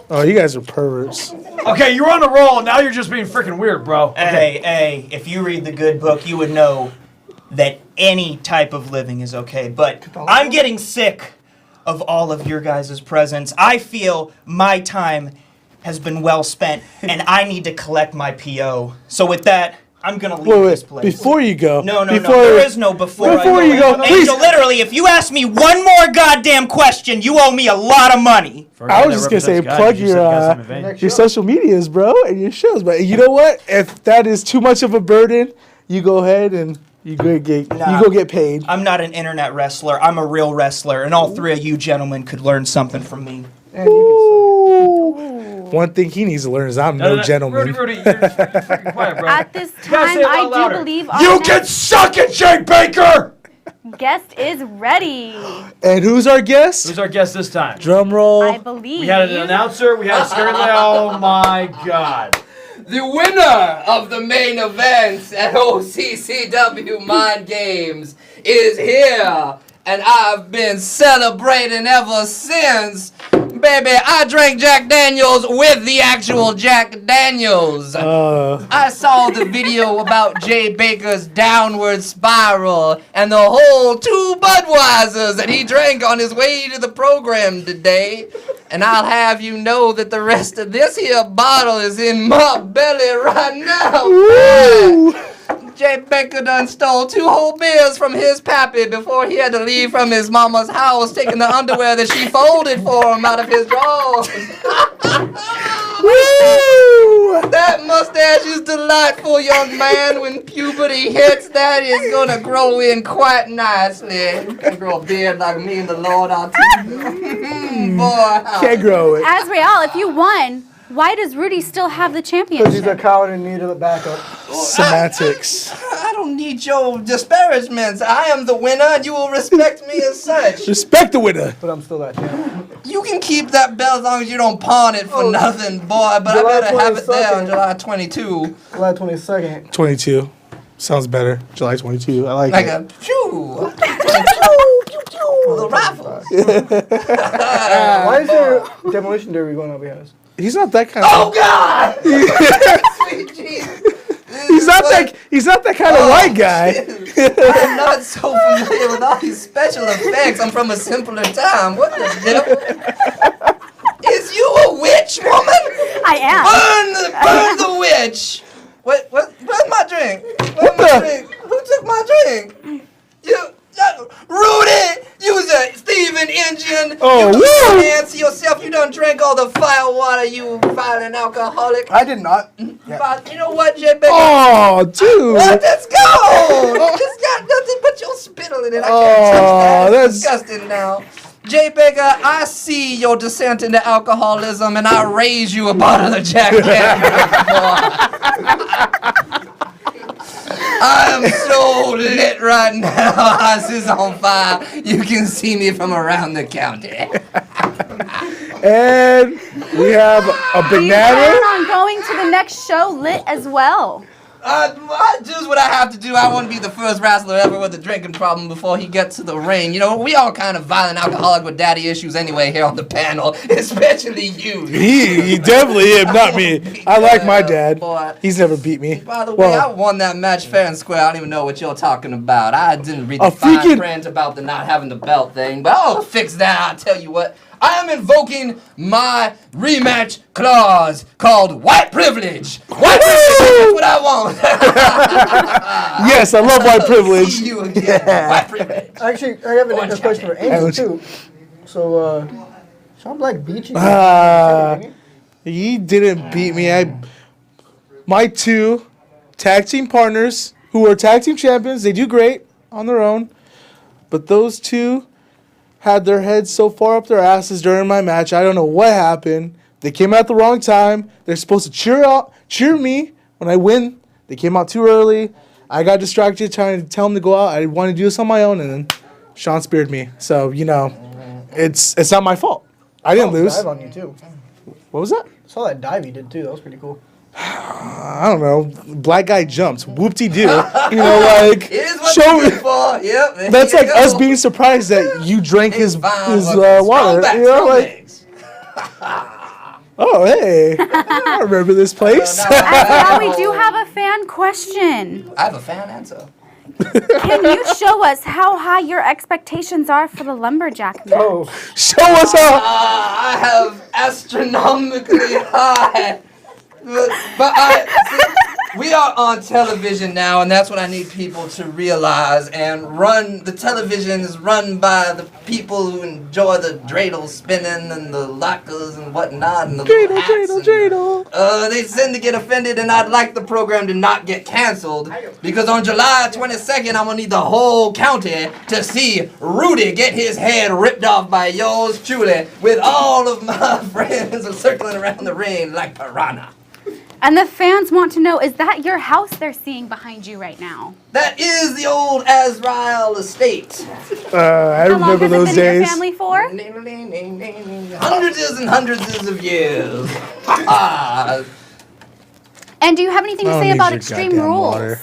Oh, you guys are perverts. Okay, you're on a roll. Now you're just being freaking weird, bro. Hey, if you read the good book, you would know that any type of living is okay. But I'm getting sick of all of your guys' presence. I feel my time has been well spent, and I need to collect my PO. So with that, I'm gonna leave this place. Before you go. No, before, there is no before. Before you go, please. Angel, literally, if you ask me one more goddamn question, you owe me a lot of money. I was just gonna say, plug your social medias, bro, and your shows. But you know what? If that is too much of a burden, you go ahead and you go get paid. I'm not an internet wrestler. I'm a real wrestler, and all three of you gentlemen could learn something from me. And you can suck it. One thing he needs to learn is I'm no gentleman. Rudy, you're freaking quiet, bro. At this gotta time, say it a lot I do louder. believe our You can suck it, Jay Baker! guest is ready. And who's our guest? Who's our guest this time? Drum roll. I believe. We had an announcer. We had a skirt. Oh my God. The winner of the main events at OCCW Mind Games is here, and I've been celebrating ever since. Baby, I drank Jack Daniels with the actual Jack Daniels. I saw the video about Jay Baker's downward spiral and the whole 2 Budweisers that he drank on his way to the program today. And I'll have you know that the rest of this here bottle is in my belly right now. Boy. Jay Baker done stole 2 whole beers from his pappy before he had to leave from his mama's house, taking the underwear that she folded for him out of his drawers. That mustache is delightful, young man. When puberty hits, that is gonna grow in quite nicely. You can grow a beard like me and the Lord, I'll tell you. Boy. Can't grow it. Azrael, if you won, why does Rudy still have the championship? Because he's a coward and need a backup. Semantics. I don't need your disparagements. I am the winner, and you will respect me as such. Respect the winner. But I'm still that champ. You can keep that belt as long as you don't pawn it for nothing, boy. But July I better have it there 22nd. on July 22. July 22nd. 22. Sounds better. July 22. I like Like it. a pew. Little rifles. Why is there demolition derby going on behind us? He's not that kind Oh of. God! Sweet Jesus. He's not that kind of white guy. I'm not so familiar with all these special effects. I'm from a simpler time. What the devil? Is you a witch, woman? I am. Burn the witch. Where's my drink? Where's my drink? Who took my drink? Rudy, you's a thieving Indian. Oh, you fancy yourself. You done drank all the fire water, you violent alcoholic. I did not. But you know what, J. Baker? Oh, dude. What? Let's go. It's got nothing but your spittle in it. I can't touch that. It's disgusting now. J. Baker, I see your descent into alcoholism, and I raise you a bottle of Jack Daniels. I am so lit right now. House is on fire. You can see me from around the county. And we have a Do you banana. plan on going to the next show lit as well? Just what I have to do. I want to be the first wrestler ever with a drinking problem before he gets to the ring. You know, we all kind of violent alcoholic with daddy issues anyway here on the panel, especially you. He definitely him, not me. I like my dad. Boy. He's never beat me. By the way, I won that match fair and square. I don't even know what you're talking about. I didn't read the fine print about the not having the belt thing, but I'll fix that. I'll tell you what. I am invoking my rematch clause called white privilege. White privilege, that's what I want. Yes, I love white privilege. See you again. White privilege. Actually, I have a question for Angel, too. So, Sean Black beat you. He didn't beat me. My two tag team partners, who are tag team champions, they do great on their own. But those two had their heads so far up their asses during my match. I don't know what happened. They came out at the wrong time. They're supposed to cheer me when I win. They came out too early. I got distracted trying to tell them to go out. I wanted to do this on my own, and then Sean speared me. So, you know, it's not my fault. I didn't lose. Dive on you, too. What was that? I saw that dive you did, too. That was pretty cool. I don't know. Black guy jumped. Whoop-de-doo. You know, like, It is what you're good for. Yep. that's like us being surprised that you drank his water. You know, like, oh, hey, I remember this place. Now we do have a fan question. I have a fan answer. Can you show us how high your expectations are for the lumberjack match? Oh, show us how. I have astronomically high. But we are on television now, and that's what I need people to realize and run. The television is run by the people who enjoy the dreidel spinning and the latkes and whatnot. And the dreidel. They tend to get offended, and I'd like the program to not get canceled because on July 22nd, I'm going to need the whole county to see Rudy get his head ripped off by yours truly with all of my friends circling around the ring like piranha. And the fans want to know, is that your house they're seeing behind you right now? That is the old Azrael estate. I remember those days. How long has it been in your family for? Hundreds and hundreds of years. And do you have anything to say about Extreme Rules?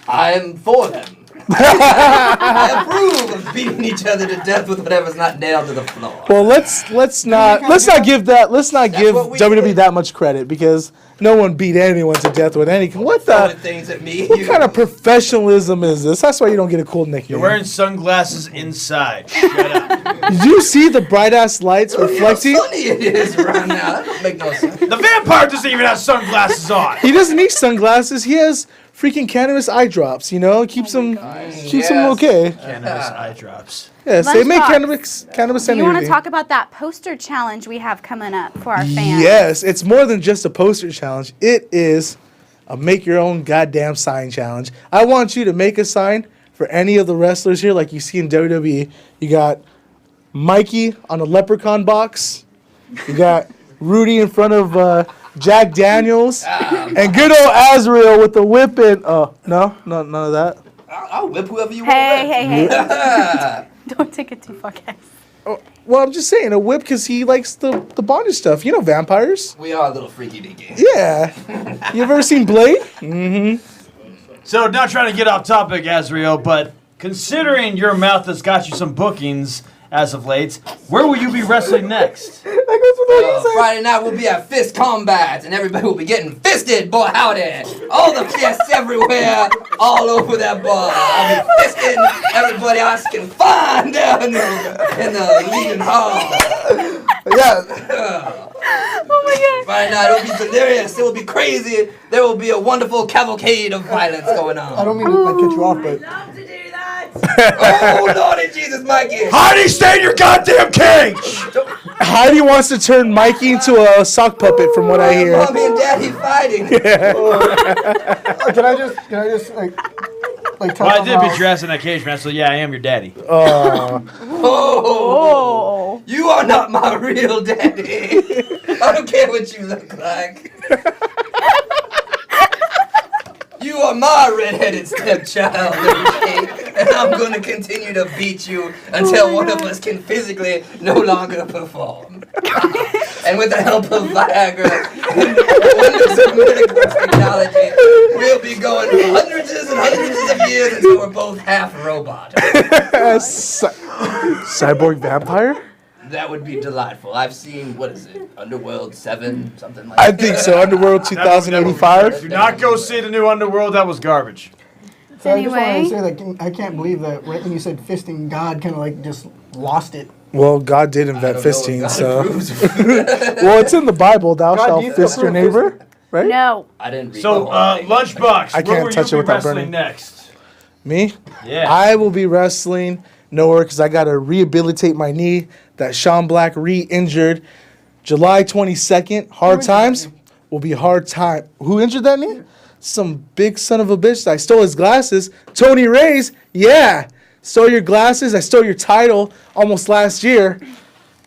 I'm for them. I approve of beating each other to death with whatever's not nailed to the floor. Well, let's not give WWE that much credit because no one beat anyone to death with any. What things at me? What kind of professionalism is this? That's why you don't get a cool nickname. You're wearing sunglasses inside. Shut up. Did you see the bright ass lights reflecting? How funny it is right now. That don't make no sense. The vampire doesn't even have sunglasses on. He doesn't need sunglasses. He has freaking cannabis eye drops. You know, keeps him okay. Cannabis eye drops. Yes, they make cannabis. Do you want to talk about that poster challenge we have coming up for our fans? Yes, it's more than just a poster challenge. It is a make your own goddamn sign challenge. I want you to make a sign for any of the wrestlers here, like you see in WWE. You got Mikey on a leprechaun box. You got Rudy in front of Jack Daniels, and good old Azrael with the whip and none of that. I'll whip whoever you want. Hey. Don't take it too far, guys. Oh, well, I'm just saying a whip because he likes the bondage stuff. You know vampires. We are a little freaky deaky. Yeah. You ever seen Blade? Mm-hmm. So, not trying to get off topic, Azrael, but considering your mouth has got you some bookings as of late. Where will you be wrestling next? Friday night we'll be at fist combat, and everybody will be getting fisted, boy howdy. All the fists everywhere, all over that bar. I'll be fisting everybody I can find down in the Legion Hall. Yeah. Oh my god. Friday night it'll be delirious, it will be crazy. There will be a wonderful cavalcade of violence going on. I don't mean to cut you off, but Oh, Lordy Jesus, Mikey! Heidi, stay in your goddamn cage! Heidi wants to turn Mikey into a sock puppet, from what I hear. Mommy and Daddy fighting. can I just like talk Well, I about did how- beat your ass in that cage match, so yeah, I am your daddy. Oh, you are not my real daddy. I don't care what you look like. You are my red-headed stepchild, and I'm going to continue to beat you until one of us can physically no longer perform. And with the help of Viagra and wonders of medical technology, we'll be going for hundreds and hundreds of years until we're both half robot. Cyborg vampire? That would be delightful. I've seen, what is it, Underworld 7, something like I that. think so. Underworld 2085. Do not go see the new Underworld. That was garbage. So I just wanted Anyway. to say that I can't believe that right when you said fisting, God kind of like just lost it. Well, God did invent I don't know fisting, what God so. approves of. Well, it's in the Bible. Thou God, do shalt you fist your approve neighbor, right? No. I didn't read the So, whole thing. Lunchbox, I where can't will touch you it be without wrestling burning. next? Me? Yeah. I will be wrestling nowhere because I got to rehabilitate my knee that Sean Black re-injured. July 22nd, hard times will be hard time. Who injured that knee? Some big son of a bitch. I stole his glasses. Tony Reyes, yeah. Stole your glasses. I stole your title almost last year.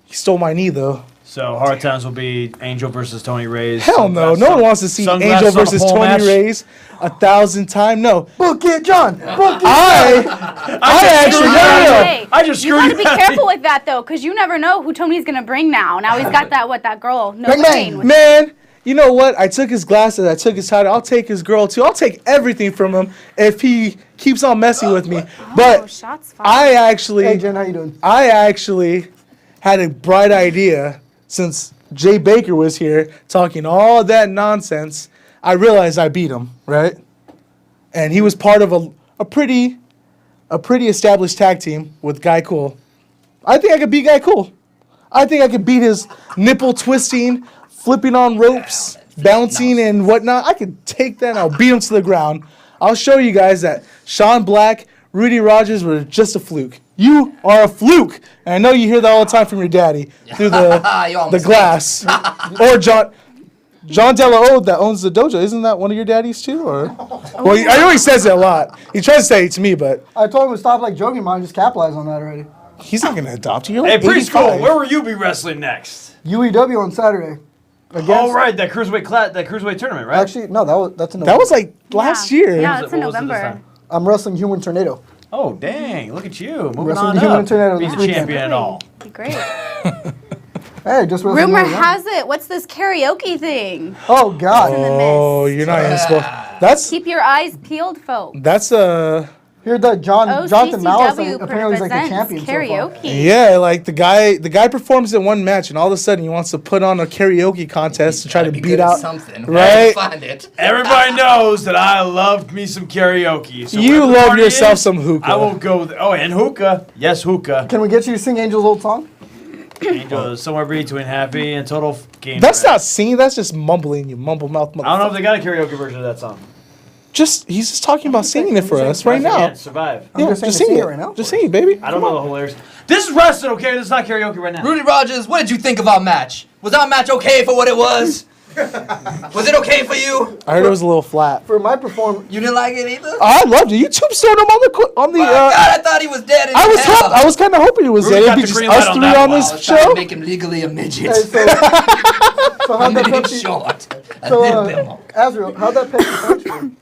He stole my knee, though. So, hard times will be Angel versus Tony Reyes. Hell no. No one wants to see Angel versus Tony Reyes 1,000 times. No. Book it, John. Book it. I actually, no. Hey, I just you screwed gotta be you. careful with that though, because you never know who Tony's gonna bring now. Now he's got that girl. No Bang, pain. bang. Man, you know what? I took his glasses. I took his title. I'll take his girl, too. I'll take everything from him if he keeps on messing with me. Oh, But shots fired. I actually... Hey, Jen, how you doing? I actually had a bright idea since Jay Baker was here talking all that nonsense. I realized I beat him, right? And he was part of a pretty established tag team with Guy Cool. I think I could beat Guy Cool. I think I could beat his nipple twisting, flipping on ropes, bouncing and whatnot. I could take that and I'll beat him to the ground. I'll show you guys that Sean Black, Rudy Rogers were just a fluke. You are a fluke. And I know you hear that all the time from your daddy through the glass. Or John Della Ode that owns the dojo. Isn't that one of your daddies too? Or well, I know he says it a lot. He tries to say it to me, but I told him to stop like joking about it and just capitalize on that already. he's not going to adopt you. You're Hey, like Preschool, 85. where will you be wrestling next? UEW on Saturday. Oh, right, that cruiserweight tournament, right? Actually, no, that's in That was like last year. Yeah, it's in What was it this November. time? I'm wrestling Human Tornado. Oh, dang, look at you, moving Wrestling on the Human up, Tornado being this the weekend. champion and all. Be great. Hey, just wrestling. Rumor Human. has it. What's this karaoke thing? Oh God. In the Oh, mist. you're not even supposed. That's Keep your eyes peeled, folks. Heard that Jonathan Malice OCCW apparently is like the presents champion so far. karaoke. yeah. Like the guy performs in one match, and all of a sudden he wants to put on a karaoke contest to try to Gotta be beat good at out. something. Right? Find it. Everybody knows that I love me some karaoke. So You wherever the love party yourself is, some hookah. I will go. And hookah. Yes, hookah. Can we get you to sing Angel's old song? Angel is somewhere between happy and total game. That's not singing. That's just mumbling. You mumble mouth. I don't know if they got a karaoke version of that song. He's just talking about singing it for us right now. Can't survive. I'm just saying to sing sing it it right now. Just sing it, baby. I don't know the whole lyrics. This is wrestling, okay? This is not karaoke right now. Rudy Rogers, what did you think of our match? Was our match okay for what it was? Was it okay for you? I heard it was a little flat. For my performance, You didn't like it either? I loved it. You tombstoned him on the. My God, I thought he was dead in hell. I was kind of hoping it was Rudy dead. got It'd be the just green us light on three that on one. I this was trying to show. make him legally a midget. hey, so a how'd that minute Pepsi? short. A So little bit more. Azrael, how'd that Pepsi punch you?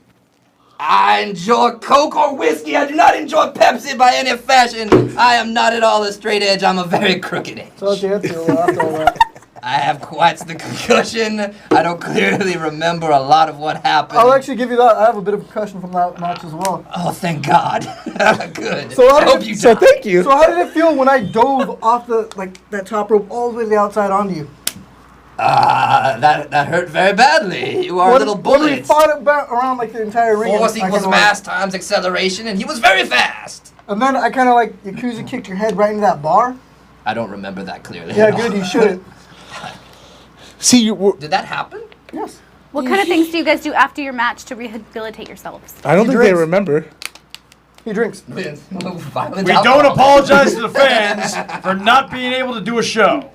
I enjoy Coke or whiskey. I do not enjoy Pepsi by any fashion. I am not at all a straight edge. I'm a very crooked edge. So how'd you answer after all that? I have quite the concussion. I don't clearly remember a lot of what happened. I'll actually give you that. I have a bit of a concussion from that match as well. Oh, thank God. Good. So I hope you So die. thank you. So how did it feel when I dove off that top rope all the way to the outside onto you? That hurt very badly. You are a little When we bullet. fought it around like the entire ring. Force I equals kinda mass times acceleration, and he was very fast. And then I kind of like Yakuza kicked your head right into that bar. I don't remember that clearly. Yeah, at all. good. You shouldn't. See, you. Did that happen? Yes. What kind of things do you guys do after your match to rehabilitate yourselves? I don't He think they drinks. remember. He drinks. Violent We alcohol. don't apologize to the fans for not being able to do a show.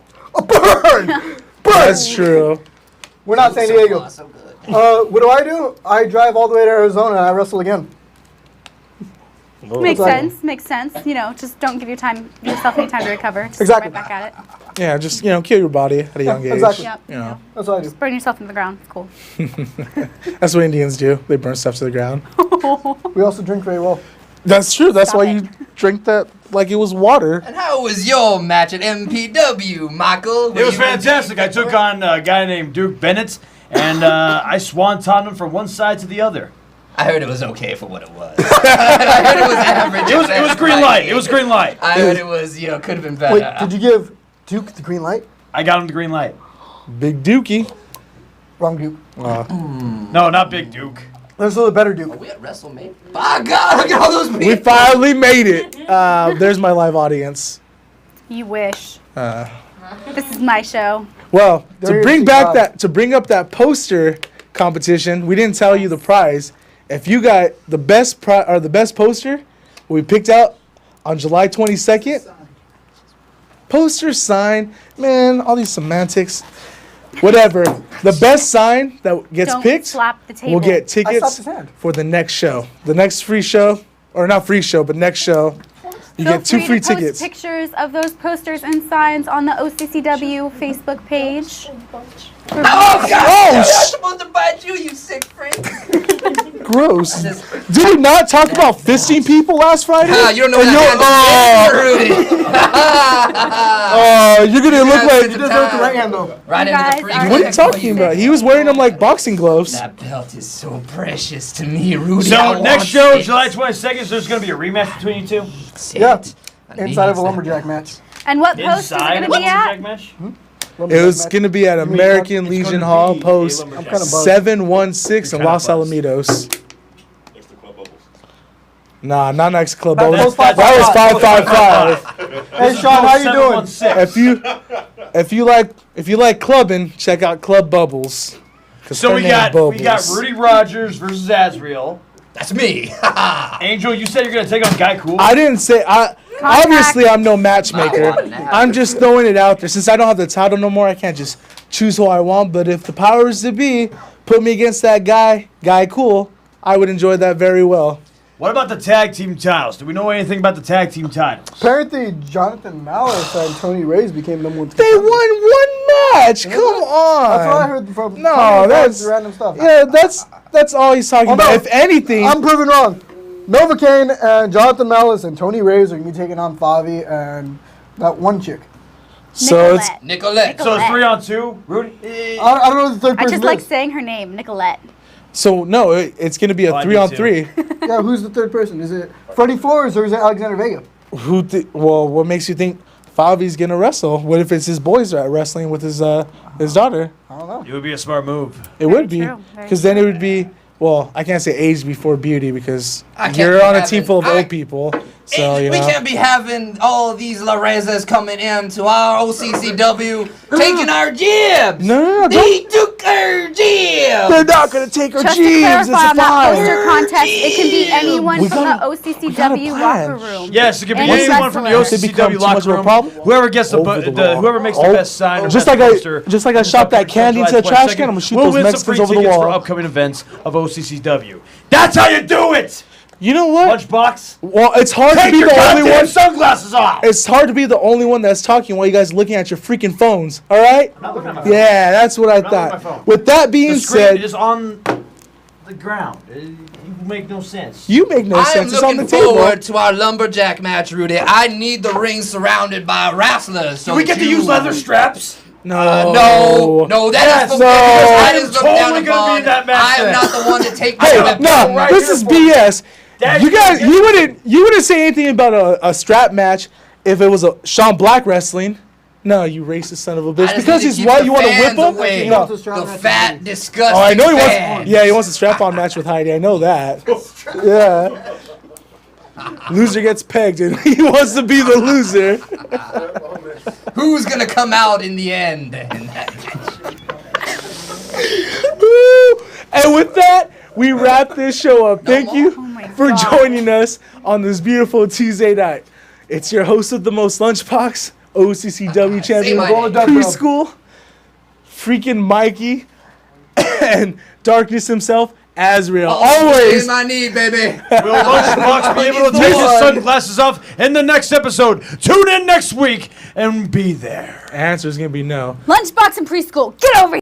Burn! That's true. We're not San Diego. So good. What do? I drive all the way to Arizona and I wrestle again. Makes Exactly. sense. Makes sense. You know, just don't give yourself any time to recover. Just Exactly. Right back at it. Yeah, just kill your body at a young age. Exactly. Yep. You know, That's what I do. Just burn yourself in the ground. It's cool. that's what Indians do. They burn stuff to the ground. We also drink very well. That's true. That's Stop why it. you drink that like it was water. And how was your match at MPW, Michael? It was fantastic. I took on a guy named Duke Bennett, and I swantoned him from one side to the other. I heard it was okay for what it was. I heard it was average. It was green light. It was green light. I heard it was, could have been better. Wait, did you give Duke the green light? I got him the green light. Big Dookie. Wrong Duke. No, not Big Duke. There's a little better Duke. Are we at WrestleMania? By God, look at all those people. We finally made it. There's my live audience. You wish. This is my show. Well, There to you bring see back God. to bring up that poster competition, we didn't tell you the prize. If you got the best the best poster, we picked out on July 22nd. Poster sign, man, all these semantics. Whatever. The best sign that gets Don't picked slap the table. will get I slapped tickets his hand. for the next show. The next free show, or not free show, but next show. You Feel get 2 free to post tickets. pictures of those posters and signs on the OCCW Facebook page. Oh, God. Oh, I'm supposed to bite you, you sick freak. Gross. Did we not talk about fisting people last Friday? You don't know And that you're- hand is, Rudy. You're gonna look like. You deserve the right hand though. Right You into guys the freak. are- What are you talking about? He was wearing them like boxing gloves. That belt is so precious to me, Rudy. So I next want show, it. July 22nd, there's going to be a rematch between you two. Yeah. I need Inside of a that. lumberjack match. And what post is it Inside going of to a be at? lumberjack match? It was gonna be at American It's Legion gonna Hall, be a post lumberjack. I'm kinda buzzed. 716 in You're kinda Los buzzed. Alamitos. Next to Club Bubbles. Nah, not next to Club That Bubbles. was That was 555. Hey Sean, how you doing? 716. If you like clubbing, check out Club Bubbles. 'Cause So her we name's got Bubbles. Rudy Rogers versus Azriel. That's me. Angel, you said you're going to take on Guy Cool. I didn't say obviously I'm no matchmaker. I want an I'm just throwing it out there. Since I don't have the title no more, I can't just choose who I want. But if the powers to be put me against that guy Cool, I would enjoy that very well. What about the tag team titles? Do we know anything about the tag team titles? Apparently Jonathan Malice and Tony Reyes became number one. They won one match. Come on. That's what I heard from. No, Tony. that's random stuff. Yeah, that's all he's talking Oh, about. no. If anything, I'm proven wrong. Novocaine and Jonathan Malice and Tony Reyes are going to be taking on Favi and that one chick. so it's Nicolette. So it's 3-on-2, Rudy? I don't know who the third I person just like is. saying her name, Nicolette. so no, it's gonna be a Oh, I do 3-on-3. Yeah, who's the third person? Is it Freddie Flores or is it Alexander Vega? Well, what makes you think Favi's gonna wrestle? What if it's his boys that are wrestling with his daughter? I don't know. It would be a smart move. It would be, true, very because then it would be. Well, I can't say age before beauty because I can't you're be on a having- team full of I- old people. So you we know. can't be having all these Larezas coming in to our OCCW taking our jibs. No, They took our jibs. they're not gonna take our Just to jeeves. clarify on that It's poster fine. contest, it can be anyone We from got the a OCCW plan. locker room. Yes, it could be Any anyone from the wrestler. Does it become OCCW too much locker of a room. problem? Whoever gets the, Over the wall. whoever makes the Oh, best sign, or just best like poster, I shot that candy into the trash can, I'm gonna shoot we'll those win some Mexicans free over the tickets for wall. upcoming events of OCCW. That's how you do it. You know what? Lunchbox, Well, it's hard to take be your the only goddamn one. sunglasses off. It's hard to be the only one that's talking while you guys are looking at your freaking phones. All right? Not looking at my phone. Yeah, that's what I Not looking at my thought. phone. With that being The screen said, is on the ground. You make no sense. you make no I am sense. It's on the looking table. forward to our lumberjack match, Rudy. I need the ring surrounded by wrestlers. So Do we get to you- use leather straps? No, that is that is looked down totally gonna be upon. in that match I am then. not the one to take my Hey, weapon. no, right this here is for BS. Dad, You guys, you wouldn't say anything about a strap match if it was a Sean Black wrestling. No, you racist son of a bitch. I just Because need to he's keep white, the you want to whip fans him? away. No. The fat, disgusting Oh, I know he fan. wants. Yeah, he wants a strap-on match with Heidi. I know that. Yeah. Loser gets pegged, and he wants to be the loser. Who's gonna come out in the end? Woo! And with that, we wrap this show up. Thank you my for gosh. joining us on this beautiful Tuesday night. It's your host of the most Lunchbox, OCCW champion, my name. Preschool, freaking Mikey, and Darkness himself, Azrael. Always. in my knee, baby. Will Lunchbox be able to take his sunglasses off in the next episode? Tune in next week and be there. Answer is going to be no. Lunchbox and Preschool, get over here.